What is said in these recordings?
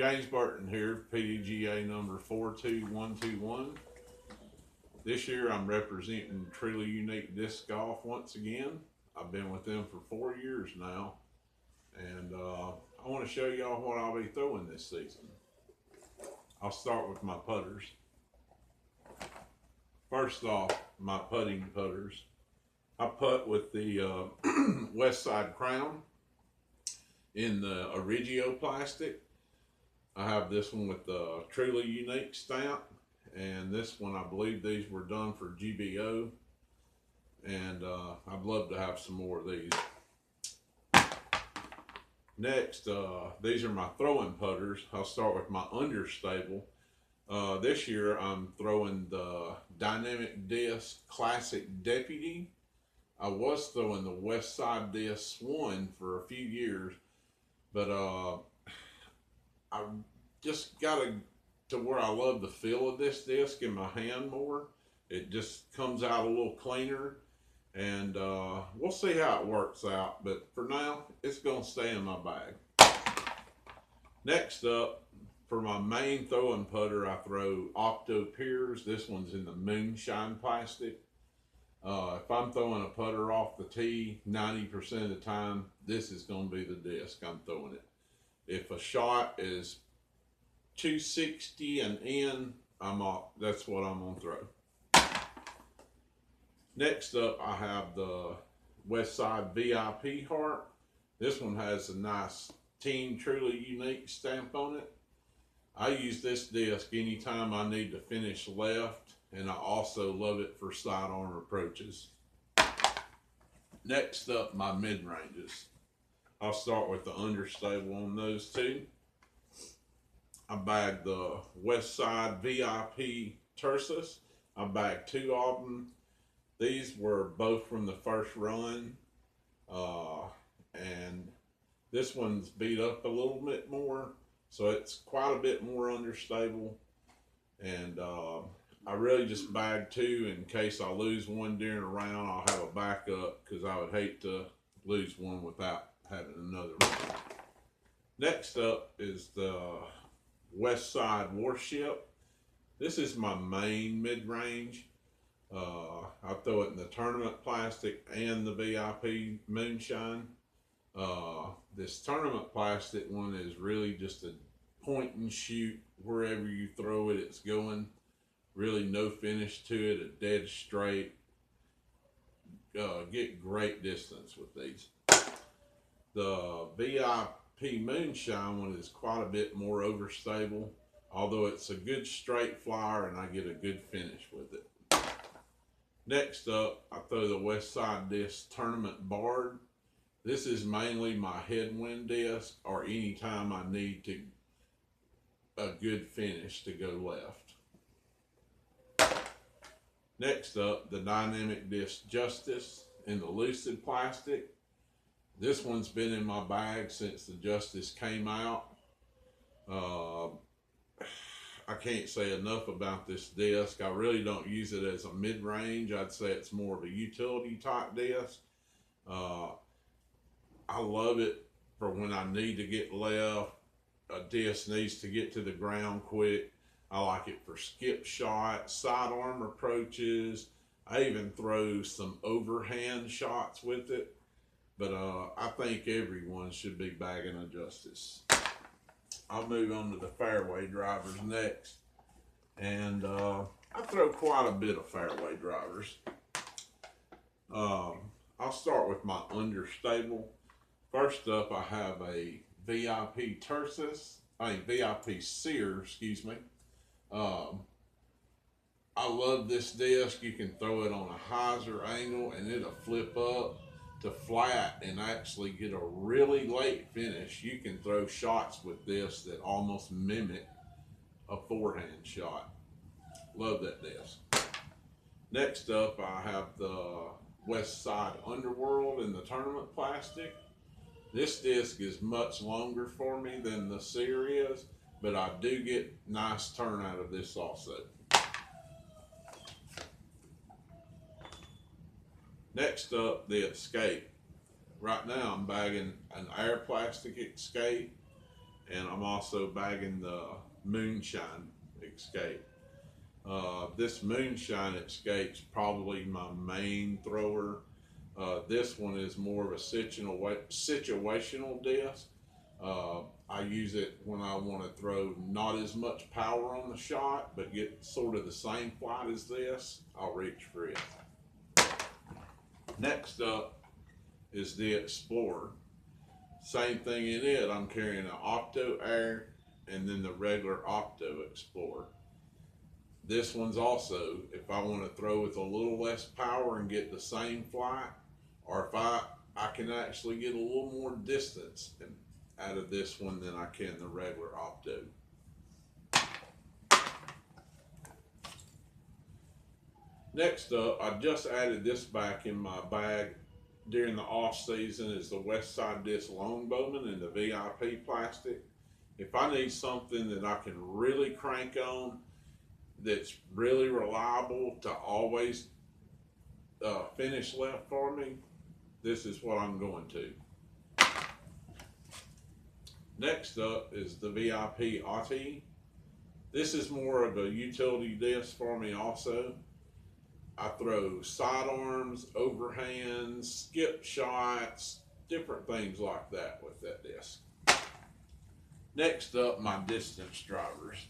James Burton here, PDGA number 42121. This year I'm representing Truly Unique Disc Golf once again. I've been with them for 4 years now, and I want to show y'all what I'll be throwing this season. I'll start with my putters. First off, my putting putters. I putt with the West Side Crown in the Origio plastic. I have this one with the Truly Unique stamp, and this one, I believe these were done for GBO, and I'd love to have some more of these. Next, these are my throwing putters. I'll start with my understable. This year I'm throwing the Dynamic Disc Classic Deputy. I was throwing the West Side Disc Swan for a few years, but I just got to where I love the feel of this disc in my hand more. It just comes out a little cleaner, and we'll see how it works out, but for now it's gonna stay in my bag. Next up, for my main throwing putter, I throw Octo Piers. This one's in the Moonshine plastic. If I'm throwing a putter off the tee, 90% of the time, this is going to be the disc I'm throwing it. If a shot is 260 and in, that's what I'm going to throw. Next up, I have the West Side VIP Heart. This one has a nice Team Truly Unique stamp on it. I use this disc anytime I need to finish left, and I also love it for sidearm approaches. Next up, my mid-ranges. I'll start with the understable on those two. I bagged the West Side VIP Tersus. I bagged 2 of them. These were both from the first run, and this one's beat up a little bit more, so it's quite a bit more understable, and I really just bagged 2 in case I lose one during a round. I'll have a backup, because I would hate to lose one without having another one. Next up is the West Side Warship. This is my main mid-range. I throw it in the tournament plastic and the VIP Moonshine. This tournament plastic one is really just a point and shoot. Wherever you throw it, it's going. Really no finish to it, a dead straight. Get great distance with these. The VIP Moonshine one is quite a bit more overstable, although it's a good straight flyer and I get a good finish with it. Next up, I throw the West Side Disc Tournament Bard. This is mainly my headwind disc, or anytime I need a good finish to go left. Next up, the Dynamic Disc Justice in the Lucid plastic. This one's been in my bag since the Justice came out. I can't say enough about this disc. I really don't use it as a mid-range. I'd say it's more of a utility type disc. I love it for when I need to get left. A disc needs to get to the ground quick. I like it for skip shots, sidearm approaches. I even throw some overhand shots with it. But I think everyone should be bagging a Justice. I'll move on to the fairway drivers next. And I throw quite a bit of fairway drivers. I'll start with my understable. First up, I have a VIP Sear, excuse me. I love this disc. You can throw it on a hyzer angle and it'll flip up to flat and actually get a really late finish. You can throw shots with this that almost mimic a forehand shot. Love that disc. Next up, I have the West Side Underworld in the tournament plastic. This disc is much longer for me than the Sear is, but I do get nice turn out of this also. Next up, the Escape. Right now I'm bagging an air plastic Escape, and I'm also bagging the Moonshine Escape. This Moonshine Escape's probably my main thrower. This one is more of a situational disc. I use it when I want to throw not as much power on the shot, but get sort of the same flight as this. I'll reach for it. Next up is the Explorer. Same thing in it. I'm carrying an Octo Air and then the regular Octo Explorer. This one's also, if I want to throw with a little less power and get the same flight, or if I can actually get a little more distance out of this one than I can the regular Octo. Next up, I just added this back in my bag during the off season, is the Westside Disc Longbowman in the VIP plastic. If I need something that I can really crank on, that's really reliable to always finish left for me, this is what I'm going to. Next up is the VIP AT. This is more of a utility disc for me also. I throw sidearms, overhands, skip shots, different things like that with that disc. Next up, my distance drivers.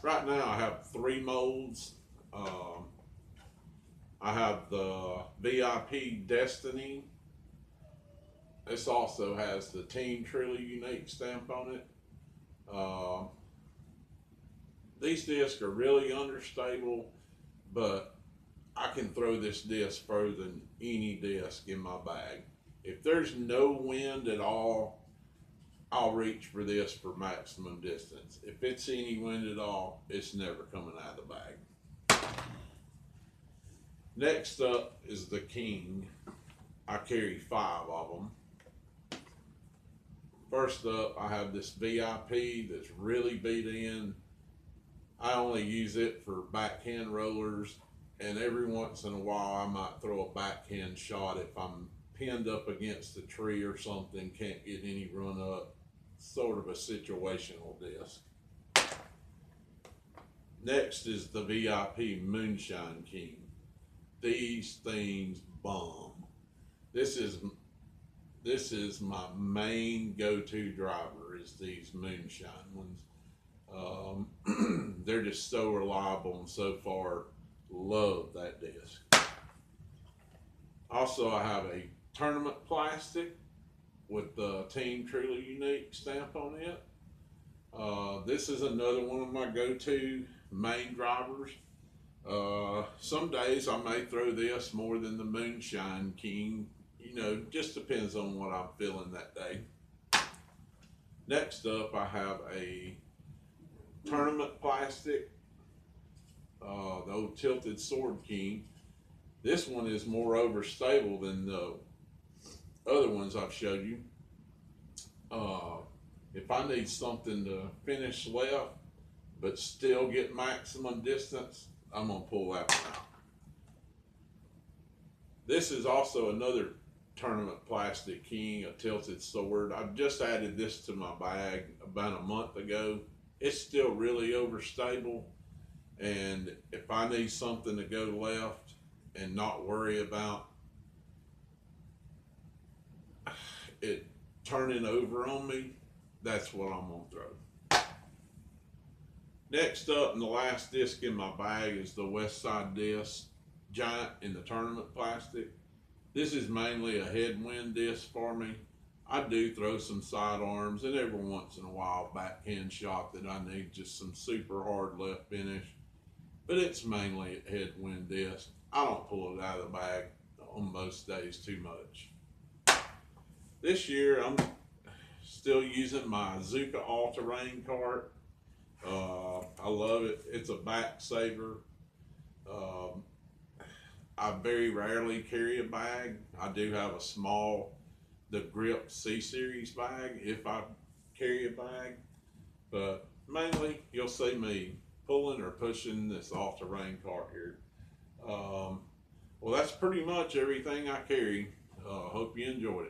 Right now I have 3 molds. I have the VIP Destiny. This also has the Team Truly Unique stamp on it. These discs are really understable, but I can throw this disc further than any disc in my bag. If there's no wind at all, I'll reach for this for maximum distance. If it's any wind at all, it's never coming out of the bag. Next up is the King. I carry 5 of them. First up, I have this VIP that's really beat in. I only use it for backhand rollers, and every once in a while I might throw a backhand shot if I'm pinned up against a tree or something, can't get any run up. Sort of a situational disc. Next is the VIP Moonshine King. These things bomb. This is my main go-to driver, is these Moonshine ones. They're just so reliable, and so far love that disc. Also, I have a tournament plastic with the Team Truly Unique stamp on it. This is another one of my go-to main drivers. Some days I may throw this more than the Moonshine King. You know, just depends on what I'm feeling that day. Next up, I have a tournament plastic, the old Tilted Sword King. This one is more overstable than the other ones I've showed you. If I need something to finish left but still get maximum distance, I'm gonna pull that one out. This is also another tournament plastic King, a Tilted Sword. I've just added this to my bag about a month ago. It's still really overstable, and if I need something to go left and not worry about it turning over on me, that's what I'm gonna throw. Next up, and the last disc in my bag, is the Westside Disc Giant in the tournament plastic. This is mainly a headwind disc for me. I do throw some sidearms and every once in a while backhand shot that I need just some super hard left finish, but it's mainly a headwind disc. I don't pull it out of the bag on most days too much. This year I'm still using my Zuka all-terrain cart. I love it. It's a back saver. I very rarely carry a bag. I do have a small, the Grip C-Series bag if I carry a bag, but mainly you'll see me pulling or pushing this all-terrain cart here. Well, that's pretty much everything I carry. Hope you enjoyed it.